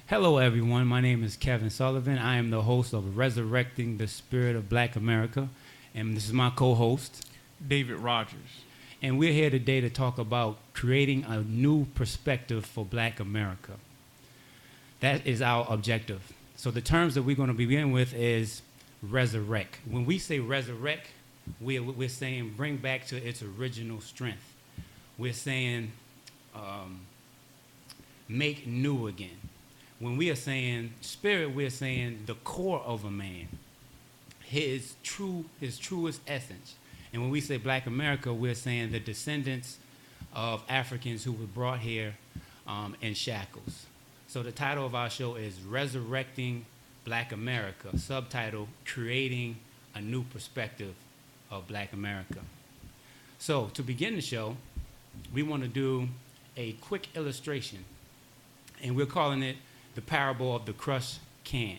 Hello, everyone. My name is Kevin Sullivan. I am the host of Resurrecting the Spirit of Black America, and this is my co-host. David Rogers. And we're here today to talk about creating a new perspective for Black America. That is our objective. So the terms that we're going to begin with is resurrect. When we say resurrect, we're saying bring back to its original strength. We're saying make new again. When we are saying spirit, we're saying the core of a man, his truest essence. And when we say Black America, we're saying the descendants of Africans who were brought here in shackles. So the title of our show is Resurrecting Black America, subtitle, Creating a New Perspective of Black America. So to begin the show, we want to do a quick illustration, and we're calling it the parable of the crushed can.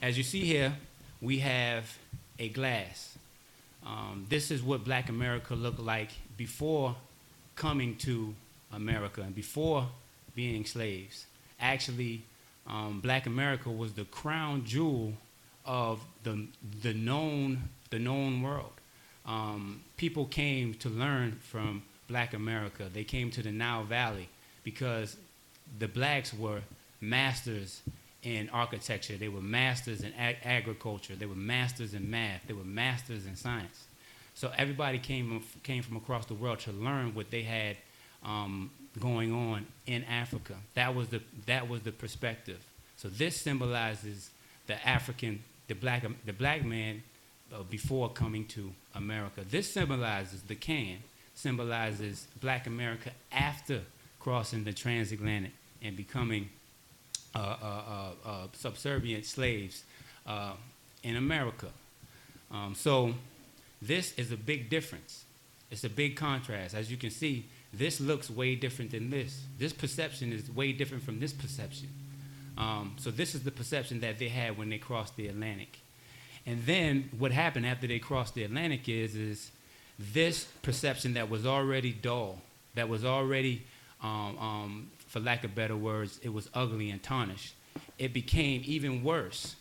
As you see here, we have a glass. This is what Black America looked like before coming to America and before being slaves. Actually, Black America was the crown jewel of the known world. People came to learn from Black America. They came to the Nile Valley because the blacks were masters in architecture. They were masters in agriculture. They were masters in math. They were masters in science. So everybody came from across the world to learn what they had going on in Africa. That was the perspective. So this symbolizes the black man before coming to America. This symbolizes Black America after crossing the transatlantic and becoming subservient slaves in America. So this is a big difference. It's a big contrast. As you can see, this looks way different than this. This perception is way different from this perception. So this is the perception that they had when they crossed the Atlantic. And then what happened after they crossed the Atlantic is this perception that was already dull, that was already for lack of better words, it was ugly and tarnished. It became even worse.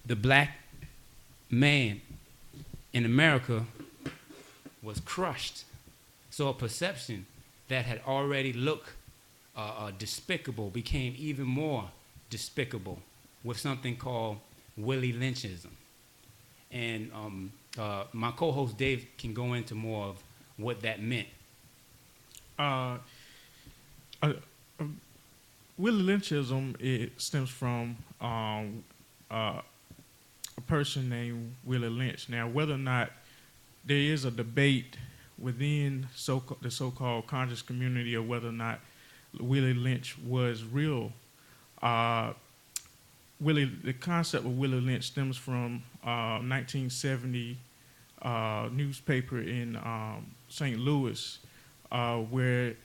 The black man in America was crushed. So a perception that had already looked despicable became even more despicable with something called Willie Lynchism. And my co-host Dave can go into more of what that meant. Willie Lynchism, it stems from a person named Willie Lynch. Now, whether or not there is a debate within the so-called conscious community or whether or not Willie Lynch was real, the concept of Willie Lynch stems from 1970 newspaper in St. Louis, where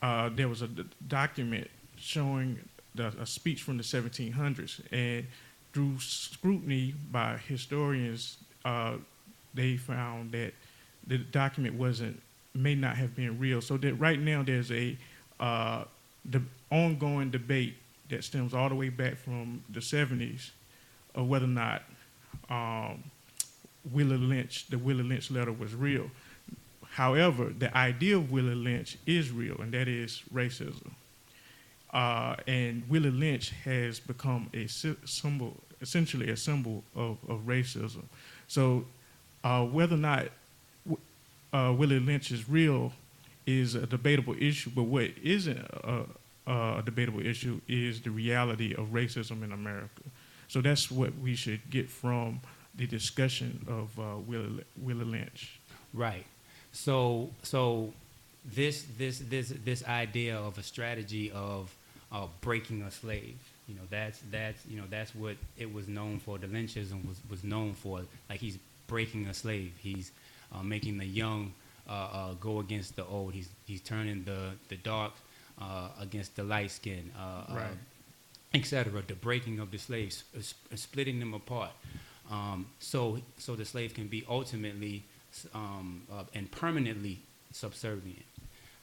there was a document showing a speech from the 1700s, and through scrutiny by historians, they found that the document may not have been real. So that right now there's the ongoing debate that stems all the way back from the 70s of whether or not the Willie Lynch letter was real. However, the idea of Willie Lynch is real, and that is racism. And Willie Lynch has become essentially a symbol of racism. So whether or not Willie Lynch is real is a debatable issue, but what isn't a debatable issue is the reality of racism in America. So that's what we should get from the discussion of Willie Lynch. Right. So this idea of a strategy of breaking a slave, that's what it was known for. The Lynchism was known for. Like, he's breaking a slave. He's making the young go against the old. He's turning the dark against the light skin, right. etc. The breaking of the slaves, splitting them apart, so the slave can be ultimately and permanently subservient.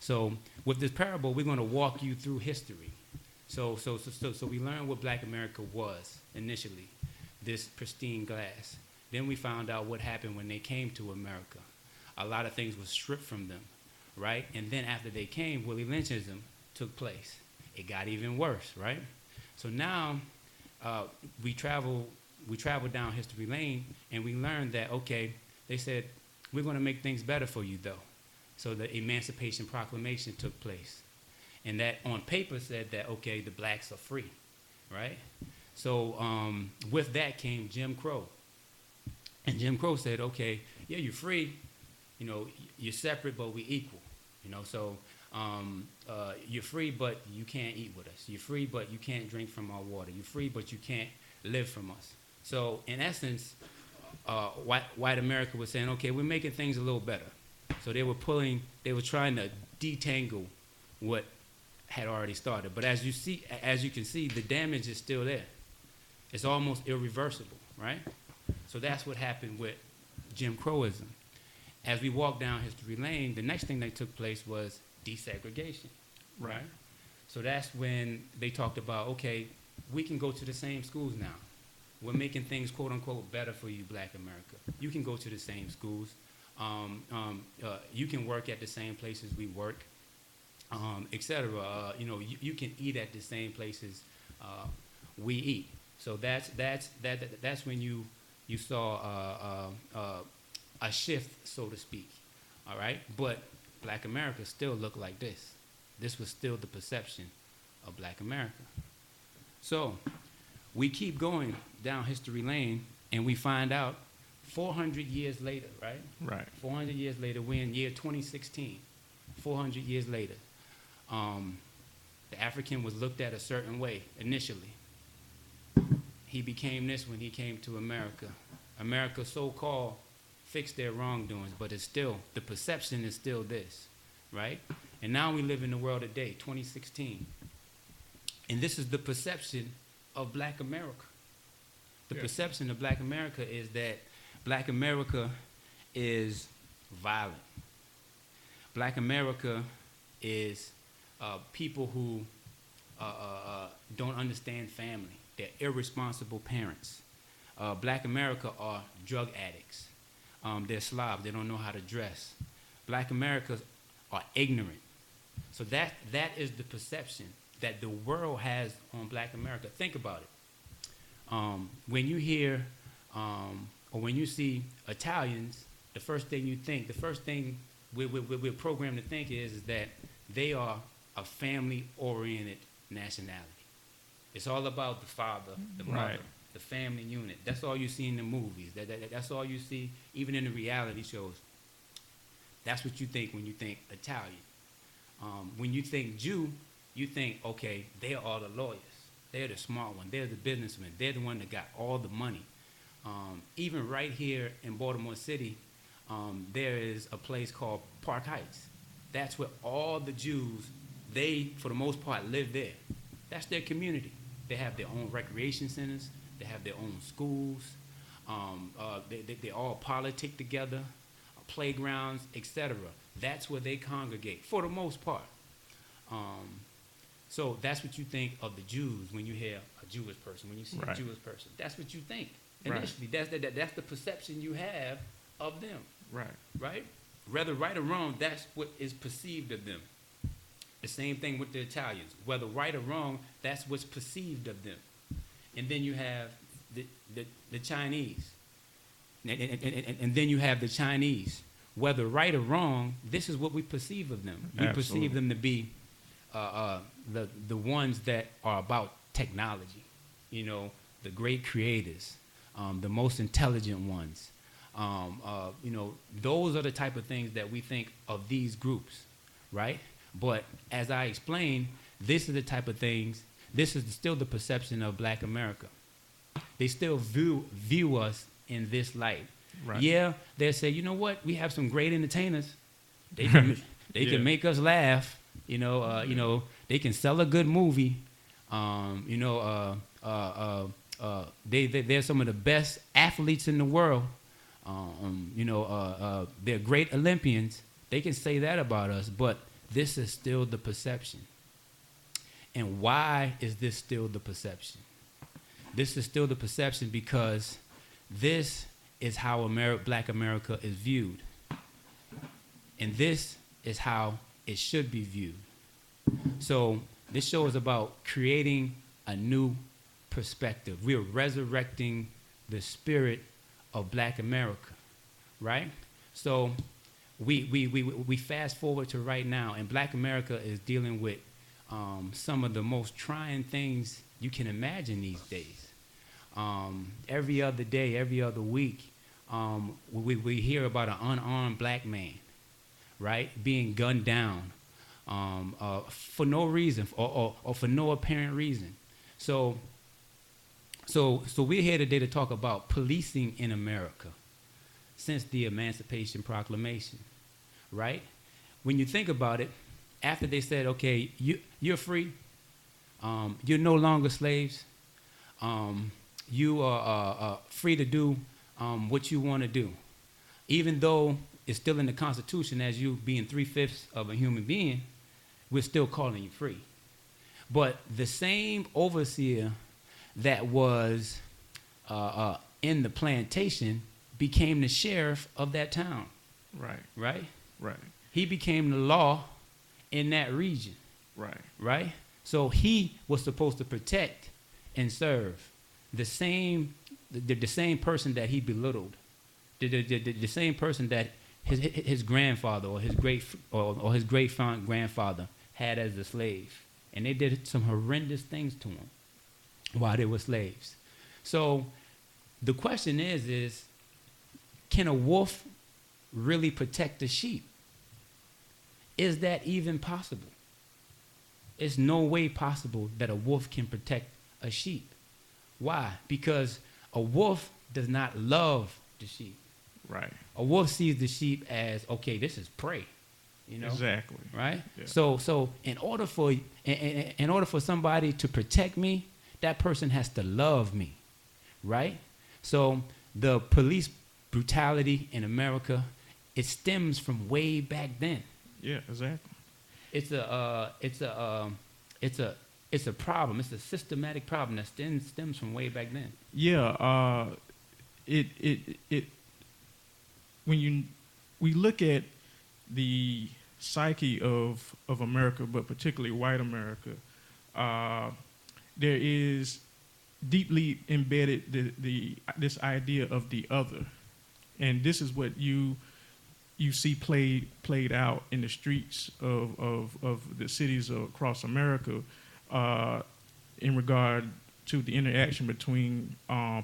So with this parable, we're going to walk you through history. So we learned what Black America was initially, this pristine glass. Then we found out what happened when they came to America. A lot of things were stripped from them, right? And then after they came, Willie Lynchism took place. It got even worse, right? So now we travel down history lane, and we learned that, okay, they said, we're going to make things better for you, though. So the Emancipation Proclamation took place. And that on paper said that, okay, the blacks are free, right? So with that came Jim Crow. And Jim Crow said, okay, yeah, you're free, you know, you're separate, but we equal, you know, so you're free, but you can't eat with us. You're free, but you can't drink from our water. You're free, but you can't live from us. So in essence, white America was saying, okay, we're making things a little better. So they were trying to detangle what had already started. But as you can see, the damage is still there. It's almost irreversible, right? So that's what happened with Jim Crowism. As we walk down history lane, the next thing that took place was desegregation, right? So that's when they talked about, okay, we can go to the same schools now. We're making things, quote unquote, better for you, Black America. You can go to the same schools. You can work at the same places we work, et cetera. You know, you can eat at the same places we eat. So that's when you saw a shift, so to speak. All right, but Black America still looked like this. This was still the perception of Black America. So we keep going down history lane, and we find out 400 years later, right? Right. 400 years later, we're in year 2016. 400 years later, the African was looked at a certain way initially. He became this when he came to America. America, so-called, fixed their wrongdoings, but it's still, the perception is still this, right? And now we live in the world today, 2016. And this is the perception of Black America. The perception of Black America is that Black America is violent. Black America is people who don't understand family. They're irresponsible parents. Black America are drug addicts. They're slobs. They don't know how to dress. Black Americans are ignorant. So that is the perception that the world has on Black America. Think about it. When you hear or when you see Italians, the first thing we're programmed to think is that they are a family-oriented nationality. It's all about the father, the mother, Right. the family unit. That's all you see in the movies. That's all you see even in the reality shows. That's what you think when you think Italian. When you think Jew, you think, okay, they are the lawyers. They're the smart one. They're the businessmen. They're the one that got all the money. Even right here in Baltimore City, there is a place called Park Heights. That's where all the Jews, they, for the most part, live there. That's their community. They have their own recreation centers. They have their own schools. They all politic together, playgrounds, etc. That's where they congregate, for the most part. So that's what you think of the Jews when you hear a Jewish person, when you see Right. a Jewish person. That's what you think Right. initially. That's the perception you have of them, Right. right? Whether right or wrong, that's what is perceived of them. The same thing with the Italians. Whether right or wrong, that's what's perceived of them. And then you have the Chinese. And then you have the Chinese. Whether right or wrong, this is what we perceive of them. We Absolutely. perceive them to be the ones that are about technology. You know, the great creators, the most intelligent ones. You know, those are the type of things that we think of these groups, right? But as I explained, this is the type of things, this is still the perception of Black America. They still view us in this light. Right. Yeah, they'll say, you know what, we have some great entertainers. They can Yeah. can make us laugh. You know, they can sell a good movie. They're some of the best athletes in the world. They're great Olympians. They can say that about us, but this is still the perception. And why is this still the perception? This is still the perception because this is how Black America is viewed. And this is how it should be viewed. So this show is about creating a new perspective. We are resurrecting the spirit of Black America, right? So we fast forward to right now, and Black America is dealing with some of the most trying things you can imagine these days. Every other day, every other week, we hear about an unarmed Black man, right, being gunned down for no reason or for no apparent reason. So we're here today to talk about policing in America since the Emancipation Proclamation, right? When you think about it, after they said, okay, you're free, you're no longer slaves, you are free to do what you want to do, even though it's still in the Constitution as you being 3/5 of a human being, we're still calling you free. But the same overseer that was in the plantation became the sheriff of that town. Right. Right? Right. He became the law in that region. Right. Right? So he was supposed to protect and serve the same person that he belittled, the same person that his grandfather or his great grandfather had as a slave, and they did some horrendous things to him while they were slaves. So the question is can a wolf really protect the sheep? Is that even possible? It's no way possible that a wolf can protect a sheep. Why? Because a wolf does not love the sheep. Right. A wolf sees the sheep as, okay, this is prey. You know? Exactly. Right? Yeah. So in order for somebody to protect me, that person has to love me. Right? So the police brutality in America, it stems from way back then. Yeah, exactly. It's a problem. It's a systematic problem that stems from way back then. Yeah, we look at the psyche of America, but particularly white America, there is deeply embedded this idea of the other, and this is what you see played out in the streets of the cities across America in regard to the interaction between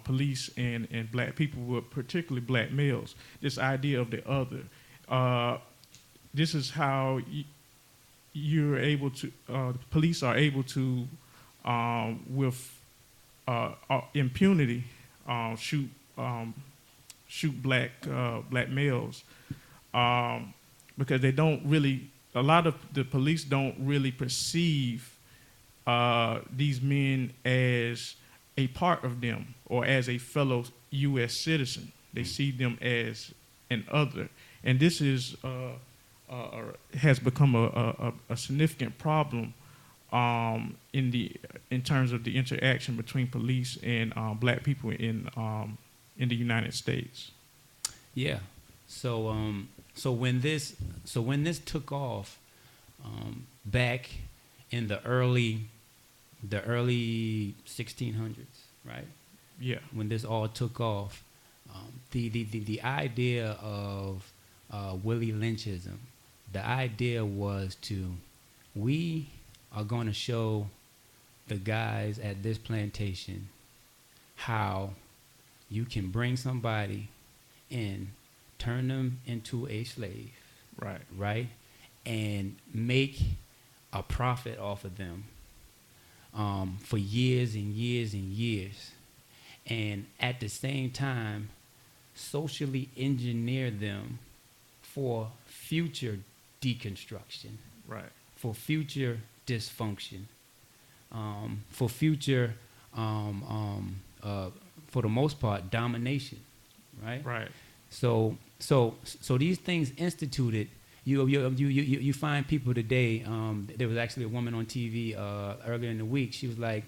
police and Black people, but particularly Black males. This idea of the other. This is how you're able to. Police are able to, with impunity, shoot black males. Because they don't really, a lot of the police don't really perceive these men as a part of them or as a fellow U.S. citizen. They see them as an other. And this is has become a significant problem in terms of the interaction between police and Black people in the United States. Yeah. So when this took off back in the early 1600s, right? Yeah. When this all took off, the idea of Willie Lynchism, the idea was we are going to show the guys at this plantation how you can bring somebody in, turn them into a slave, right, and make a profit off of them for years and years and years, and at the same time socially engineer them for future deconstruction, right, for future dysfunction, for future for the most part domination, right? Right. So these things instituted You find people today. There was actually a woman on TV earlier in the week. She was like,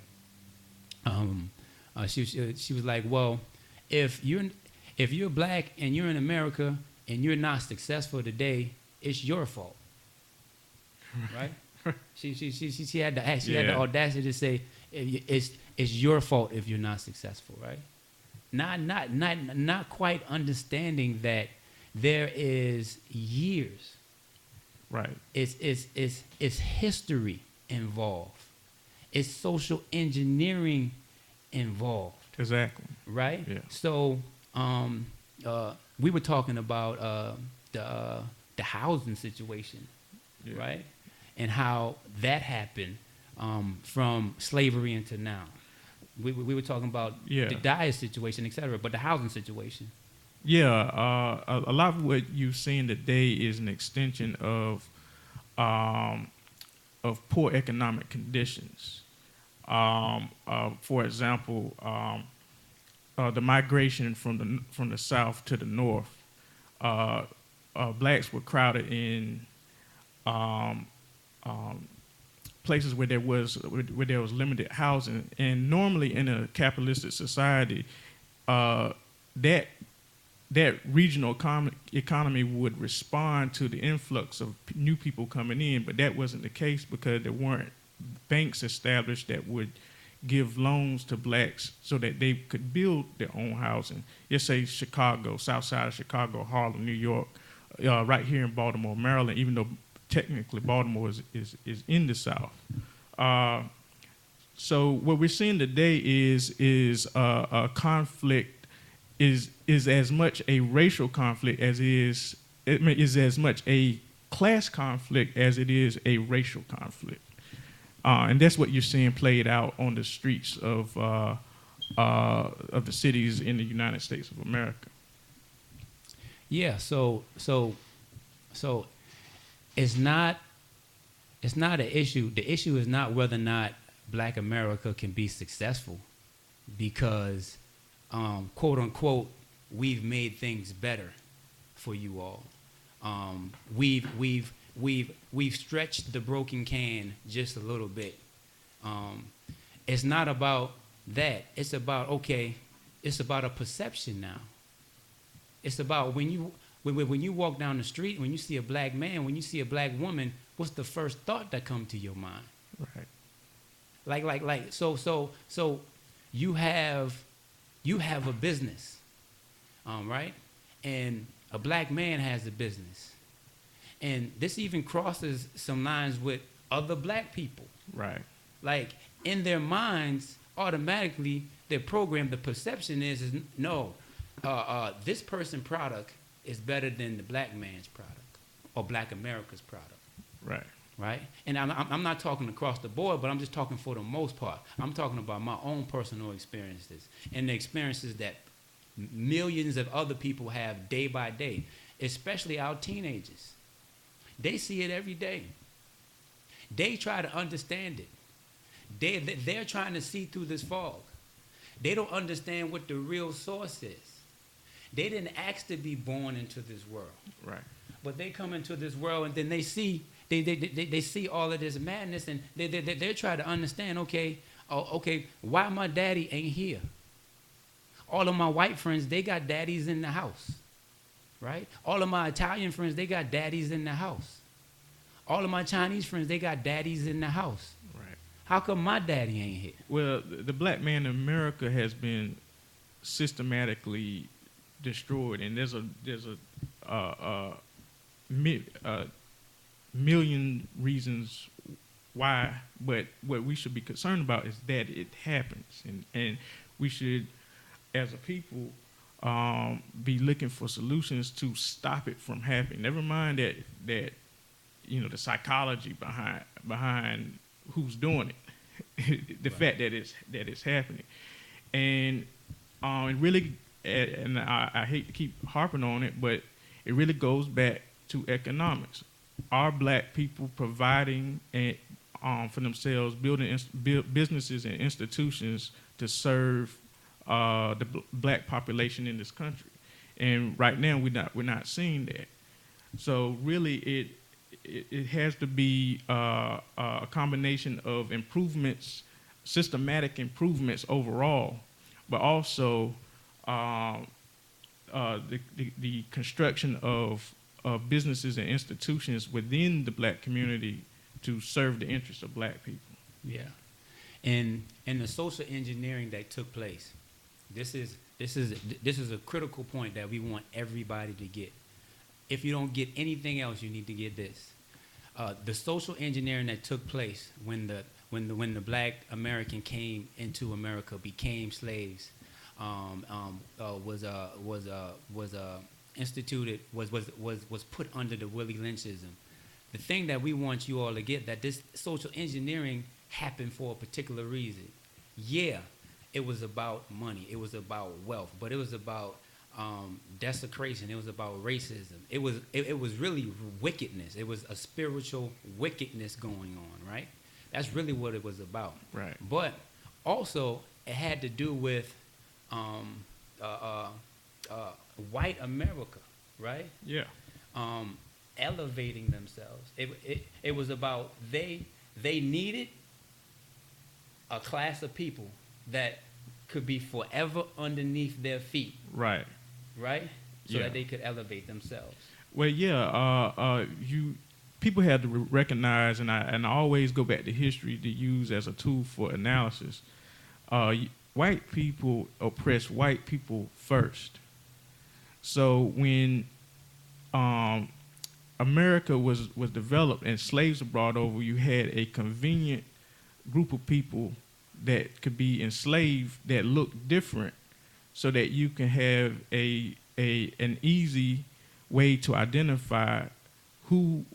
she was like, well, if you're black and you're in America and you're not successful today, it's your fault, right? She had the audacity to say it's your fault if you're not successful, right? Not quite understanding that there is years. Right. It's history involved. It's social engineering involved. Exactly. Right? Yeah. So we were talking about the housing situation, Yeah. right? And how that happened from slavery into now. We were talking about the diet situation, et cetera, but the housing situation. Yeah, a lot of what you've seen today is an extension of poor economic conditions. For example, the migration from the south to the north. Blacks were crowded in places where there was limited housing, and normally in a capitalistic society, that regional economy would respond to the influx of new people coming in, but that wasn't the case because there weren't banks established that would give loans to blacks so that they could build their own housing. Let's say Chicago, south side of Chicago, Harlem, New York, right here in Baltimore, Maryland, even though technically Baltimore is in the South. So what we're seeing today is a conflict is as much a racial conflict as is as much a class conflict as it is a racial conflict, and that's what you're seeing played out on the streets of the cities in the United States of America. Yeah. So it's not an issue. The issue is not whether or not Black America can be successful, because quote unquote, we've made things better for you all. We've stretched the broken can just a little bit. It's not about that. It's about it's about a perception now. It's about when you walk down the street, when you see a black man, when you see a black woman, what's the first thought that comes to your mind? Right. So you have a business, right? And a black man has a business. And this even crosses some lines with other black people. Right. Like, in their minds, automatically, their program, the perception is no, this person's product is better than the black man's product or Black America's product. Right. Right? And I'm not talking across the board, but I'm just talking for the most part. I'm talking about my own personal experiences and the experiences that millions of other people have day by day, especially our teenagers. They see it every day. They try to understand it. They're trying to see through this fog. They don't understand what the real source is. They didn't ask to be born into this world. Right. But they come into this world and then they see they see all of this madness, and they're trying to understand, okay, why my daddy ain't here? All of my white friends, they got daddies in the house, right? All of my Italian friends, they got daddies in the house. All of my Chinese friends, they got daddies in the house. Right. How come my daddy ain't here? Well, the black man in America has been systematically destroyed, and there's a million reasons why, but what we should be concerned about is that it happens, and we should, as a people, be looking for solutions to stop it from happening. Never mind that the psychology behind who's doing it, the fact that it's happening, and it really, and I hate to keep harping on it, but it really goes back to economics. Are black people providing for themselves, building businesses and institutions to serve the black population in this country? And right now we're not seeing that. So really, it has to be a combination of improvements, systematic improvements overall, but also the construction of businesses and institutions within the black community to serve the interests of black people. Yeah. And the social engineering that took place, this is a critical point that we want everybody to get. If you don't get anything else, you need to get this. The social engineering that took place when the black American came into America, became slaves, was instituted, was put under the Willie Lynchism. The thing that we want you all to get, that this social engineering happened for a particular reason. Yeah, it was about money, it was about wealth, but it was about desecration, it was about racism. It was really wickedness. It was a spiritual wickedness going on, right? That's really what it was about. Right. But also, it had to do with white America, right? Yeah. Elevating themselves. It was about they needed a class of people that could be forever underneath their feet. Right. Right? So Yeah. that they could elevate themselves. Well, yeah. People had to recognize, and I always go back to history to use as a tool for analysis. White people oppress white people first. So when America was developed and slaves were brought over, you had a convenient group of people that could be enslaved that looked different, so that you can have an easy way to identify who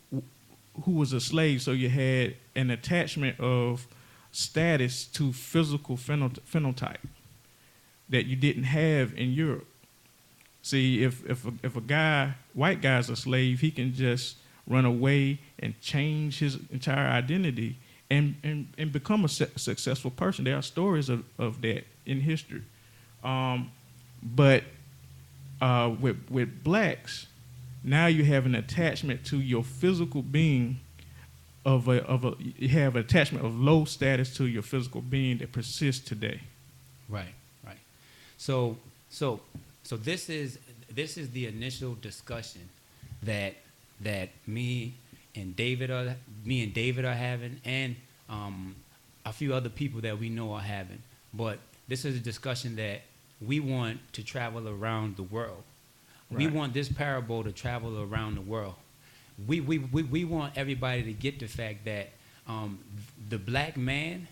was a slave. So you had an attachment of status to physical phenotype that you didn't have in Europe. See, if a white guy's a slave, he can just run away and change his entire identity and become a successful person. There are stories of that in history. But with blacks, now you have an attachment to your physical being you have an attachment of low status to your physical being that persists today. Right. So this is the initial discussion that me and David are having, and a few other people that we know are having. But this is a discussion that we want to travel around the world. Right. We want this parable to travel around the world. We want everybody to get the fact that the black man,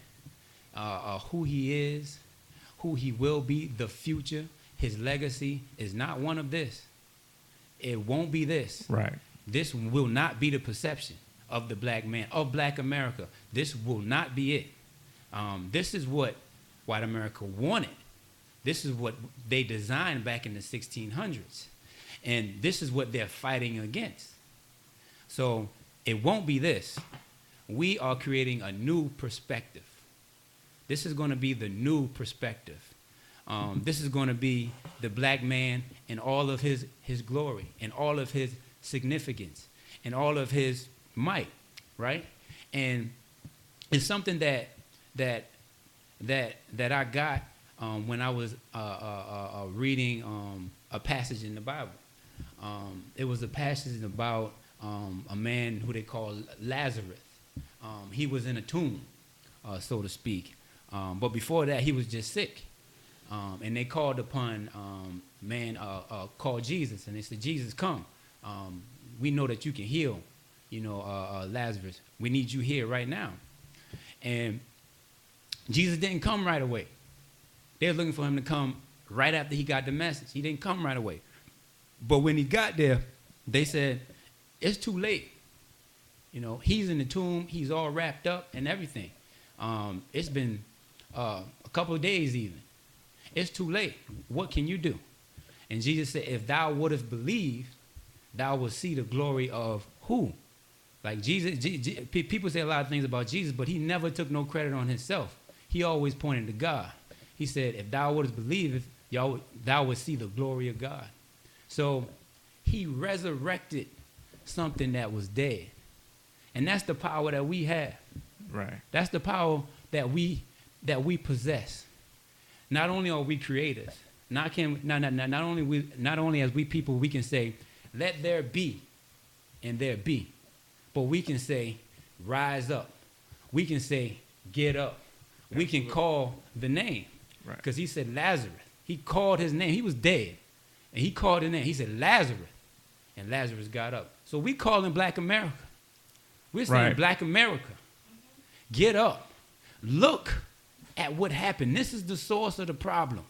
who he is, who he will be, the future, his legacy is not one of this. It won't be this. Right. This will not be the perception of the black man, of black America. This will not be it. This is what white America wanted. This is what they designed back in the 1600s. And this is what they're fighting against. So it won't be this. We are creating a new perspective. This is going to be the new perspective. This is going to be the black man in all of his glory, and all of his significance, and all of his might, right? And it's something that I got when I was reading a passage in the Bible. It was a passage about a man who they call Lazarus. He was in a tomb, so to speak. But before that, he was just sick. And they called upon a man called Jesus, and they said, "Jesus, come. We know that you can heal, Lazarus. We need you here right now." And Jesus didn't come right away. They were looking for him to come right after he got the message. He didn't come right away. But when he got there, they said, "It's too late. He's in the tomb. He's all wrapped up and everything. It's been a couple of days even. It's too late. What can you do?" And Jesus said, "If thou wouldest believe, thou would see the glory of who?" Like Jesus, people say a lot of things about Jesus, but he never took no credit on himself. He always pointed to God. He said, "If thou wouldest believe, thou would see the glory of God." So he resurrected something that was dead. And that's the power that we have. Right. That's the power that we possess. Not only are we creators, not only as we people we can say, let there be, and there be, but we can say, rise up. We can say, get up. Absolutely. We can call the name, right? Because he said Lazarus. He called his name. He was dead, and he called his name. He said Lazarus, and Lazarus got up. So we calling Black America. We're saying, right, Black America, get up. Look at what happened. This is the source of the problem.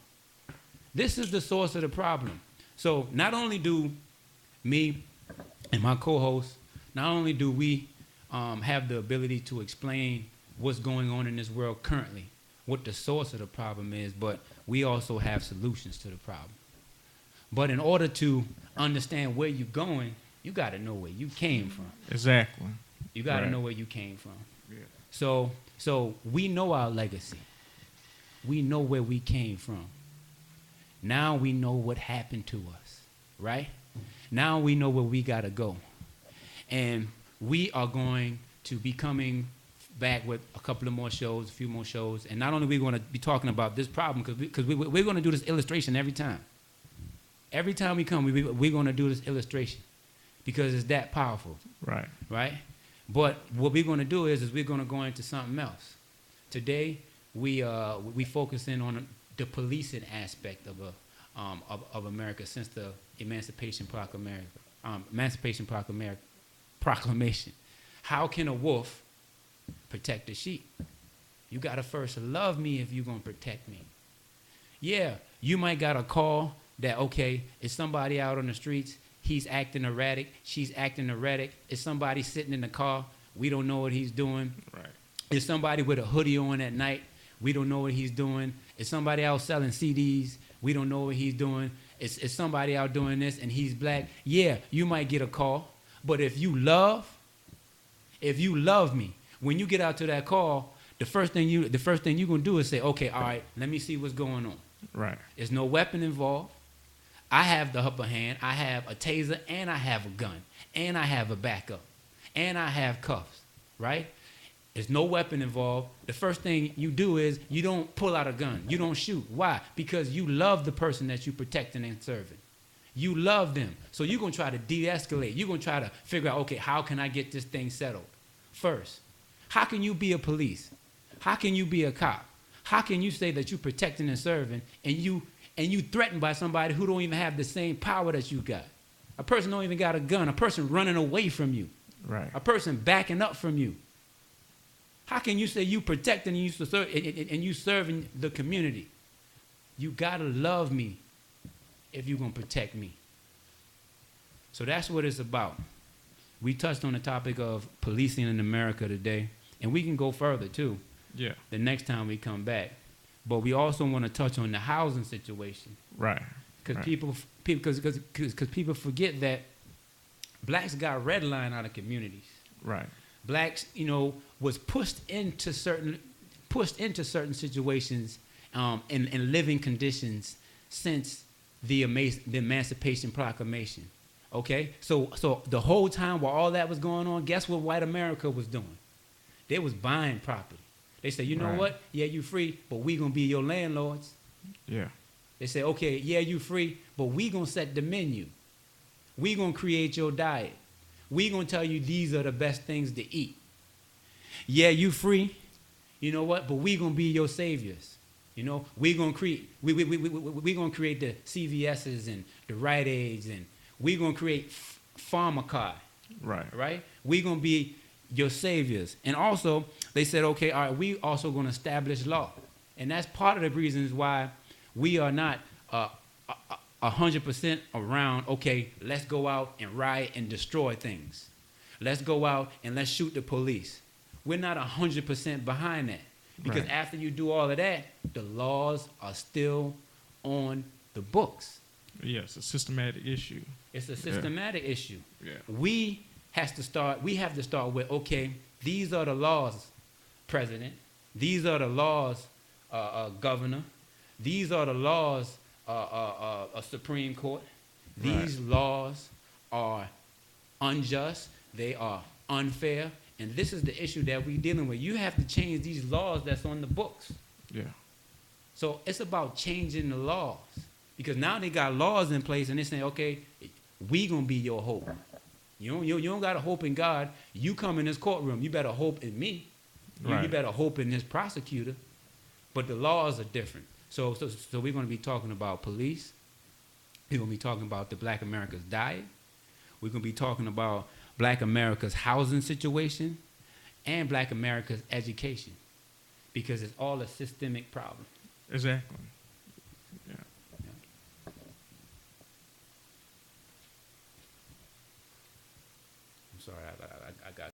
This is the source of the problem. So not only do me and my co-host, not only do we have the ability to explain what's going on in this world currently, what the source of the problem is, but we also have solutions to the problem. But in order to understand where you're going, you got to know where you came from. Exactly. You got to right. know where you came from. Yeah. So we know our legacy. We know where we came from. Now we know what happened to us, right? Now we know where we got to go. And we are going to be coming back with a couple of more shows, a few more shows. And not only are we going to be talking about this problem, because we're going to do this illustration every time. Every time we come, we're going to do this illustration because it's that powerful. Right. Right? But what we're going to do is we're going to go into something else. Today, we focus in on the policing aspect of America since the Emancipation Proclamation. How can a wolf protect the sheep? You got to first love me if you're going to protect me. Yeah, you might got a call that, okay, it's somebody out on the streets. He's acting erratic. She's acting erratic. It's somebody sitting in the car. We don't know what he's doing. Right. It's somebody with a hoodie on at night. We don't know what he's doing. It's somebody out selling CDs. We don't know what he's doing. It's somebody out doing this, and he's black. Yeah, you might get a call. But if you love me, when you get out to that call, the first thing you're gonna do is say, okay, all right, let me see what's going on. Right. There's no weapon involved. I have the upper hand. I have a taser, and I have a gun, and I have a backup, and I have cuffs, right? There's no weapon involved. The first thing you do is you don't pull out a gun. You don't shoot. Why? Because you love the person that you're protecting and serving. You love them. So you're going to try to de-escalate. You're going to try to figure out, okay, how can I get this thing settled first? How can you be a police? How can you be a cop? How can you say that you're protecting and serving and you threatened by somebody who don't even have the same power that you got? A person don't even got a gun. A person running away from you. Right. A person backing up from you. How can you say you protecting and you serving the community? You got to love me if you're going to protect me. So that's what it's about. We touched on the topic of policing in America today, and we can go further too. Yeah. The next time we come back. But we also want to touch on the housing situation. Right. Because people forget that blacks got redlined out of communities. Right. Blacks, was pushed into certain situations and living conditions since the Emancipation Proclamation. Okay, so the whole time while all that was going on, guess what white America was doing? They was buying property. They said, you know Right. what? Yeah, you free, but we gonna be your landlords. Yeah. They say, okay, yeah, you free, but we gonna set the menu. We gonna create your diet. We gonna tell you these are the best things to eat. Yeah, you free, you know what? But we gonna be your saviors. We gonna create we gonna create the CVS's and the Rite Aids, and we gonna create pharmacy. Right. Right? We gonna be your saviors. And also, they said, okay, all right, we also gonna establish law, and that's part of the reasons why we are not 100% around. Okay, let's go out and riot and destroy things. Let's go out and let's shoot the police. We're not 100% behind that. Because Right. after you do all of that, the laws are still on the books. Yeah, it's a systematic issue. It's a systematic issue. Yeah. We have to start with, okay, these are the laws, President. These are the laws, Governor. These are the laws, Supreme Court. These Right. laws are unjust, they are unfair, and this is the issue that we're dealing with. You have to change these laws that's on the books. Yeah. So it's about changing the laws, because now they got laws in place and they're saying, okay, we gonna be your hope. You don't got to hope in God. You come in this courtroom, you better hope in me. You better hope in this prosecutor. But the laws are different. So we're going to be talking about police. We're going to be talking about the Black America's diet. We're going to be talking about Black America's housing situation and Black America's education, because it's all a systemic problem. Exactly.